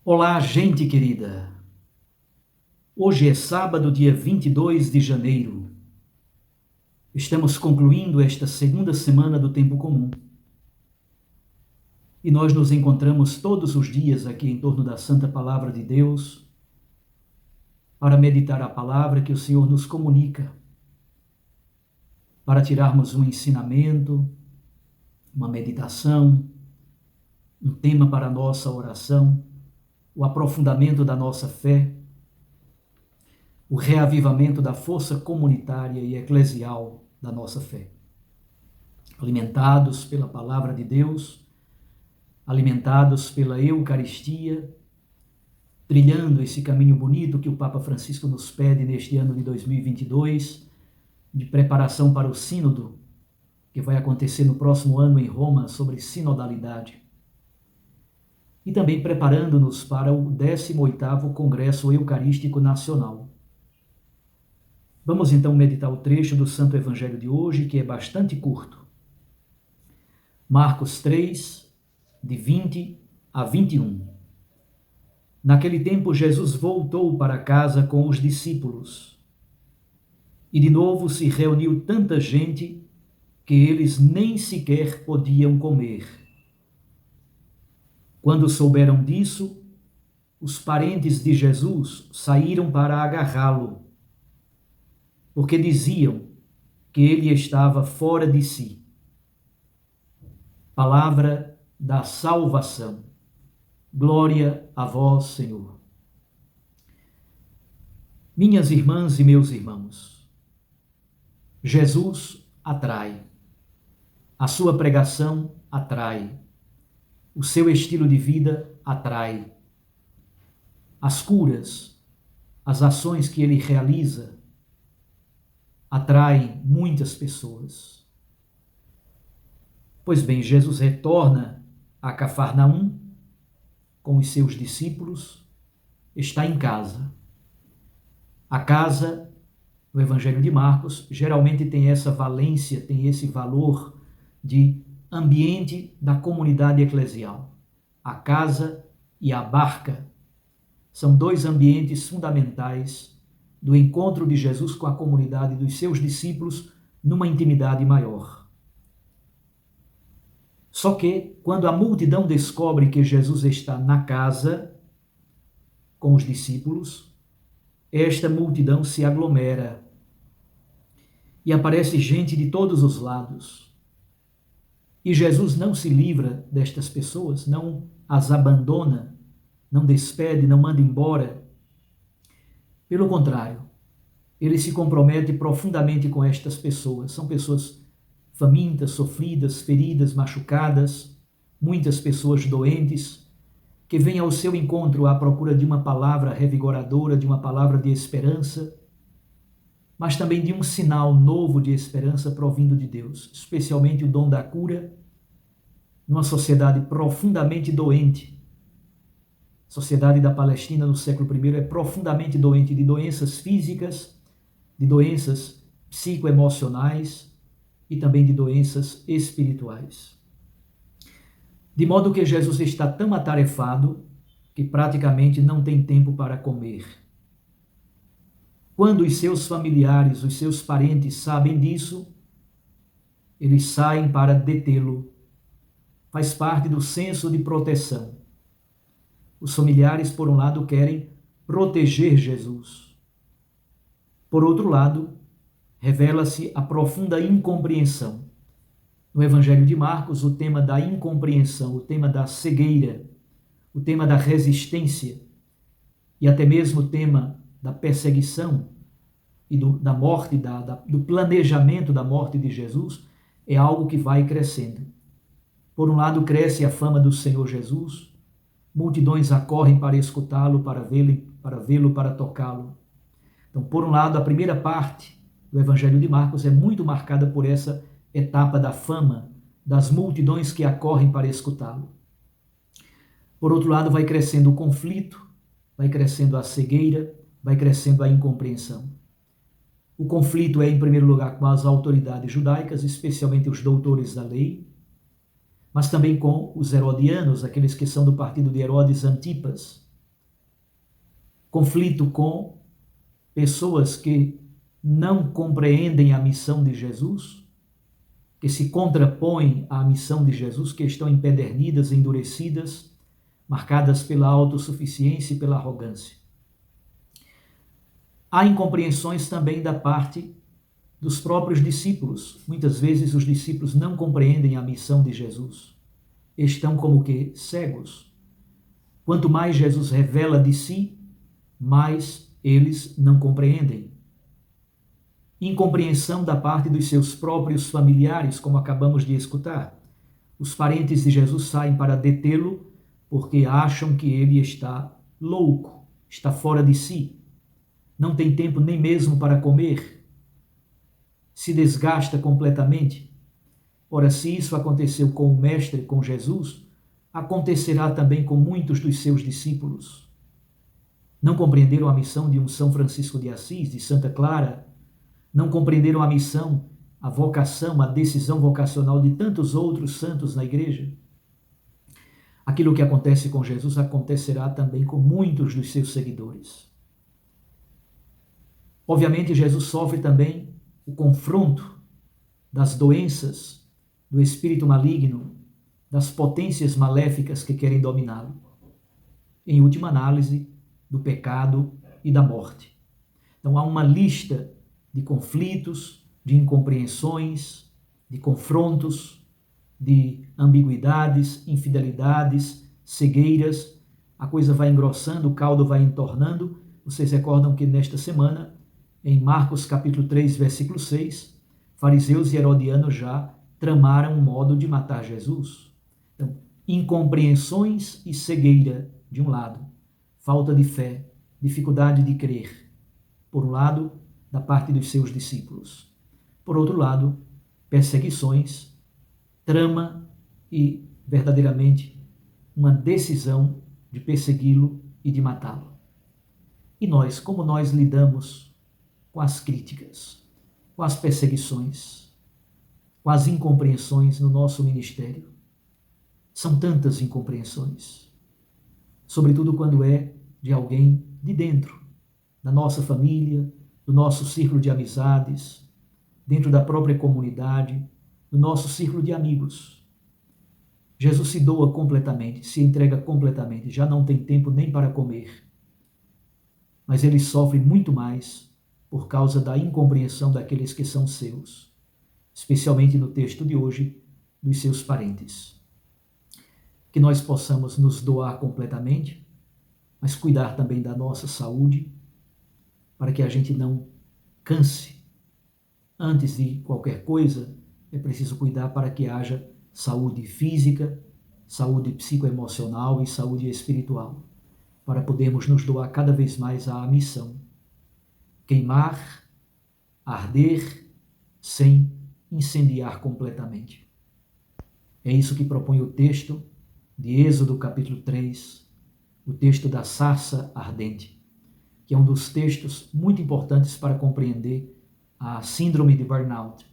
Olá, gente querida! Hoje é sábado, dia 22 de janeiro. Estamos concluindo esta segunda semana do tempo comum. E nós nos encontramos todos os dias aqui em torno da Santa Palavra de Deus para meditar a palavra que o Senhor nos comunica, para tirarmos um ensinamento, uma meditação, um tema para a nossa oração, o aprofundamento da nossa fé, o reavivamento da força comunitária e eclesial da nossa fé. Alimentados pela palavra de Deus, alimentados pela Eucaristia, trilhando esse caminho bonito que o Papa Francisco nos pede neste ano de 2022, de preparação para o Sínodo, que vai acontecer no próximo ano em Roma, sobre sinodalidade. E também preparando-nos para o 18º Congresso Eucarístico Nacional. Vamos então meditar o trecho do Santo Evangelho de hoje, que é bastante curto. Marcos 3, de 20 a 21. Naquele tempo, Jesus voltou para casa com os discípulos. E de novo se reuniu tanta gente que eles nem sequer podiam comer. Quando souberam disso, os parentes de Jesus saíram para agarrá-lo, porque diziam que ele estava fora de si. Palavra da salvação. Glória a vós, Senhor. Minhas irmãs e meus irmãos, Jesus atrai. A sua pregação atrai. O seu estilo de vida atrai. As curas, as ações que ele realiza, atraem muitas pessoas. Pois bem, Jesus retorna a Cafarnaum com os seus discípulos, está em casa. A casa, no Evangelho de Marcos, geralmente tem essa valência, tem esse valor de ambiente da comunidade eclesial. A casa e a barca são dois ambientes fundamentais do encontro de Jesus com a comunidade dos seus discípulos numa intimidade maior. Só que, quando a multidão descobre que Jesus está na casa com os discípulos, esta multidão se aglomera e aparece gente de todos os lados. E Jesus não se livra destas pessoas, não as abandona, não despede, não manda embora. Pelo contrário, ele se compromete profundamente com estas pessoas. São pessoas famintas, sofridas, feridas, machucadas, muitas pessoas doentes, que vêm ao seu encontro à procura de uma palavra revigoradora, de uma palavra de esperança, mas também de um sinal novo de esperança provindo de Deus, especialmente o dom da cura, numa sociedade profundamente doente. A sociedade da Palestina no século I é profundamente doente de doenças físicas, de doenças psicoemocionais e também de doenças espirituais. De modo que Jesus está tão atarefado que praticamente não tem tempo para comer. Quando os seus familiares, os seus parentes sabem disso, eles saem para detê-lo. Faz parte do senso de proteção. Os familiares, por um lado, querem proteger Jesus. Por outro lado, revela-se a profunda incompreensão. No Evangelho de Marcos, o tema da incompreensão, o tema da cegueira, o tema da resistência e até mesmo o tema da perseguição e da morte, do planejamento da morte de Jesus, é algo que vai crescendo. Por um lado, cresce a fama do Senhor Jesus, multidões acorrem para escutá-lo, para vê-lo, para tocá-lo. Então, por um lado, a primeira parte do Evangelho de Marcos é muito marcada por essa etapa da fama, das multidões que acorrem para escutá-lo. Por outro lado, vai crescendo o conflito, vai crescendo a cegueira, vai crescendo a incompreensão. O conflito é, em primeiro lugar, com as autoridades judaicas, especialmente os doutores da lei, mas também com os herodianos, aqueles que são do partido de Herodes Antipas, conflito com pessoas que não compreendem a missão de Jesus, que se contrapõem à missão de Jesus, que estão empedernidas, endurecidas, marcadas pela autossuficiência e pela arrogância. Há incompreensões também da parte dos próprios discípulos. Muitas vezes os discípulos não compreendem a missão de Jesus. Estão como que cegos. Quanto mais Jesus revela de si, mais eles não compreendem. Incompreensão da parte dos seus próprios familiares, como acabamos de escutar. Os parentes de Jesus saem para detê-lo porque acham que ele está louco, está fora de si. Não tem tempo nem mesmo para comer. Se desgasta completamente. Ora, se isso aconteceu com o Mestre, com Jesus, acontecerá também com muitos dos seus discípulos. Não compreenderam a missão de um São Francisco de Assis, de Santa Clara, não compreenderam a missão, a vocação, a decisão vocacional de tantos outros santos na igreja. Aquilo que acontece com Jesus acontecerá também com muitos dos seus seguidores. Obviamente, Jesus sofre também o confronto das doenças, do espírito maligno, das potências maléficas que querem dominá-lo. Em última análise, do pecado e da morte. Então, há uma lista de conflitos, de incompreensões, de confrontos, de ambiguidades, infidelidades, cegueiras. A coisa vai engrossando, o caldo vai entornando. Vocês recordam que nesta semana, em Marcos capítulo 3, versículo 6, fariseus e herodianos já tramaram um modo de matar Jesus. Então, incompreensões e cegueira, de um lado, falta de fé, dificuldade de crer, por um lado, da parte dos seus discípulos. Por outro lado, perseguições, trama e, verdadeiramente, uma decisão de persegui-lo e de matá-lo. E nós, como nós lidamos com as críticas, com as perseguições, com as incompreensões no nosso ministério? São tantas incompreensões, sobretudo quando é de alguém de dentro, da nossa família, do nosso círculo de amizades, dentro da própria comunidade, do nosso círculo de amigos. Jesus se doa completamente, se entrega completamente, já não tem tempo nem para comer. Mas ele sofre muito mais por causa da incompreensão daqueles que são seus, especialmente no texto de hoje, dos seus parentes. Que nós possamos nos doar completamente, mas cuidar também da nossa saúde, para que a gente não canse. Antes de qualquer coisa, é preciso cuidar para que haja saúde física, saúde psicoemocional e saúde espiritual, para podermos nos doar cada vez mais à missão. Queimar, arder, sem incendiar completamente. É isso que propõe o texto de Êxodo capítulo 3, o texto da sarça ardente, que é um dos textos muito importantes para compreender a síndrome de burnout.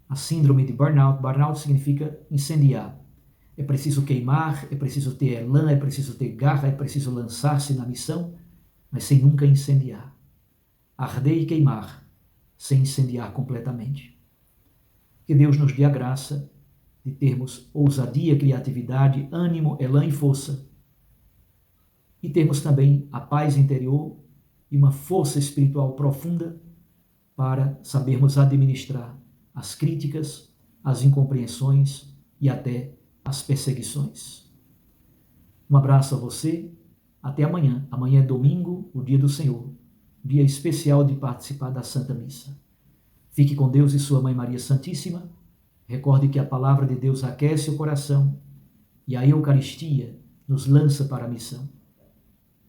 A síndrome de burnout, burnout significa incendiar. É preciso queimar, é preciso ter elan, é preciso ter garra, é preciso lançar-se na missão, mas sem nunca incendiar. Arder e queimar, sem incendiar completamente. Que Deus nos dê a graça de termos ousadia, criatividade, ânimo, elan e força. E termos também a paz interior e uma força espiritual profunda para sabermos administrar as críticas, as incompreensões e até as perseguições. Um abraço a você, até amanhã. Amanhã é domingo, o dia do Senhor, dia especial de participar da Santa Missa. Fique com Deus e sua Mãe Maria Santíssima. Recorde que a palavra de Deus aquece o coração e a Eucaristia nos lança para a missão.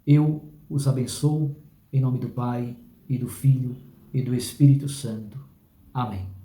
Eu os abençoo em nome do Pai e do Filho e do Espírito Santo. Amém.